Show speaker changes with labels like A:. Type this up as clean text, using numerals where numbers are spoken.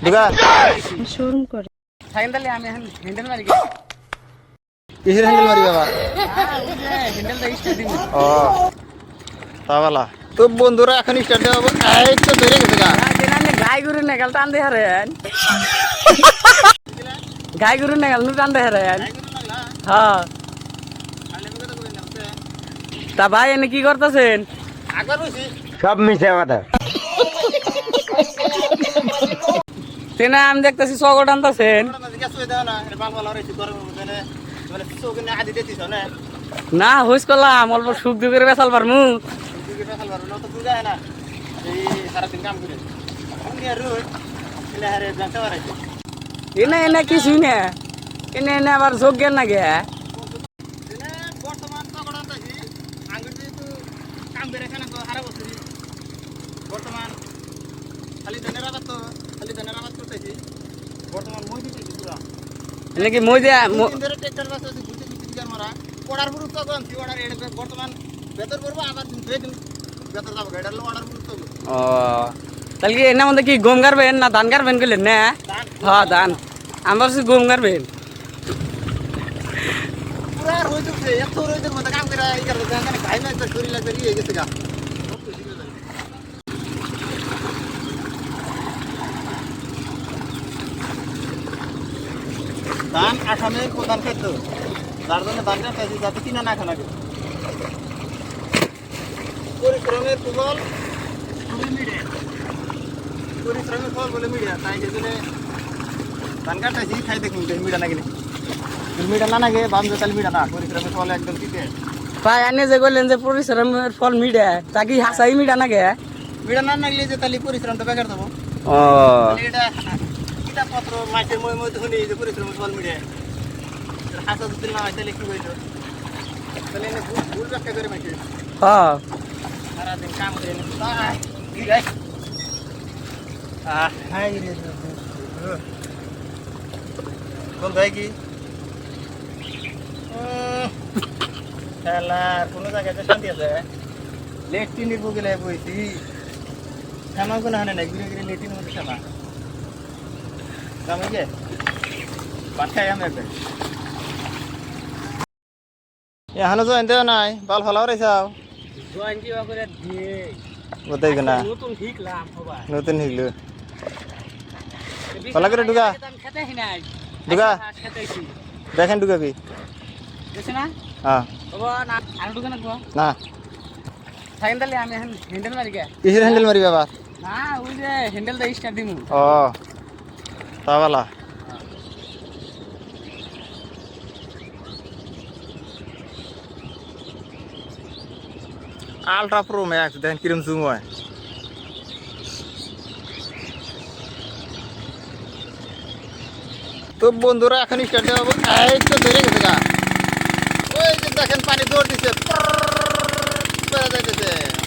A: দুগা
B: শোরুম করে
C: সাইকেল আমি এখন হ্যান্ডেল মারি
A: কিসের হ্যান্ডেল মারি বাবা
C: হ্যান্ডেলটা স্টার্ট দিবি
A: ও তাওয়ালা তো বন্ধুরা এখন স্টার্ট দেওয়া এই তো ধরে গেছে গা
C: গাই গরু নেগাল টান দে হারেন গাই গরু নেগাল নু টান দে হারেন হ্যাঁ তা ভাই এনে কি করতেছেন
A: সব মিশে কথা
C: তেনা আমি দেখতেছি চকট আনতেছেন না হুইস করলাম অল্প সুখ দুঃখের বেসাল পারমু এনে এনে কিছুই না এনে এনে আবার যোগ্য না গে
A: বর্তমান খালি ধানের আবাদ তো খালি ধানের আবাদ করতেছি বর্তমান মই দিতেছি পুরা
C: এনে কি মই দিয়া
A: ধরে ট্রাক্টর বাস আছে ঘুরতে ঘুরতে দিগার মারা পড়ার পুরো তো কোন কি অর্ডার এর বর্তমান বেতর করব আবার দিন দুই দিন বেতর যাব গাড়ির লো অর্ডার পুরো তো
C: ও তাহলে কি এনে মধ্যে কি গম গারবেন না ধান গারবেন কইলেন না হ্যাঁ ধান আমার সে গম গারবেন
A: পুরা রই দিছে এত রই দির মধ্যে কাম করে এই করে জানা খাই না তো শরীর লাগবে এই গেছে গা ধান আসামের প্রধান খাদ্য তার জন্য ধানটা খাইছি যাতে কিনা না খানা পরিশ্রমের ফল খুবই মিডিয়া পরিশ্রমের ফল বলে মিডিয়া তাই সেজন্য ধান কাটাইছি খাই দেখুন মিডা না কিনে মিডা না নাগে বাম তাহলে মিডা না পরিশ্রমের ফল একদম ঠিক
C: ভাই এনে যে কইলেন যে পরিশ্রমের ফল মিডা তা কি হাসাই মিডা না গে
A: মিডা না লাগলে যে তাহলে পরিশ্রমটা বেকার দেবো
C: ও
A: এটা কিতাবপত্র মাছের মই মই ধনি যে পরিশ্রমের ফল মিডিয়া হাসা যদি না হয় তাহলে কি হইল তাহলে এনে ভুল ব্যাখ্যা করে মাইছে
C: হ্যাঁ
A: সারাদিন কাম করে কোন ভাই কি খেলার কোনো জায়গায় শান্তি আছে লেট্রিনের বুকে লাই বইছি খামা কোনো হানে নাই ঘুরে ঘুরে লেট্রিনের মধ্যে খামা কামে গে পাঠাই আমি একবার এখানে জয়েন দেওয়া নাই বাল ভালো রাইছাও
C: জয়েন কিবা করে দিয়ে
A: বোঝাই না
C: নতুন শিখলাম সবাই
A: নতুন শিখলো ভালো করে ঢুকা
C: খেতে নাই
A: ঢুকা
C: খেতেছি
A: দেখেন ঢুকাবি
C: দেখছ না
A: হ্যাঁ
C: বাবা না আর ঢুকে না গো
A: না
C: সাইকেল আমি এখন হ্যান্ডেল মারি গে
A: কিসের হ্যান্ডেল মারি বাবা
C: না ওই যে হ্যান্ডেলটা স্টার্ট দিমু
A: ও তাওয়ালা আলট্রা প্রো ম্যাক্স দেখেন কিরম জুম হয় তো বন্ধুরা এখন স্টার্ট দেওয়া এই তো ধরে গেছে গা ওই যে দেখেন পানি দৌড় দিচ্ছে যাইতেছে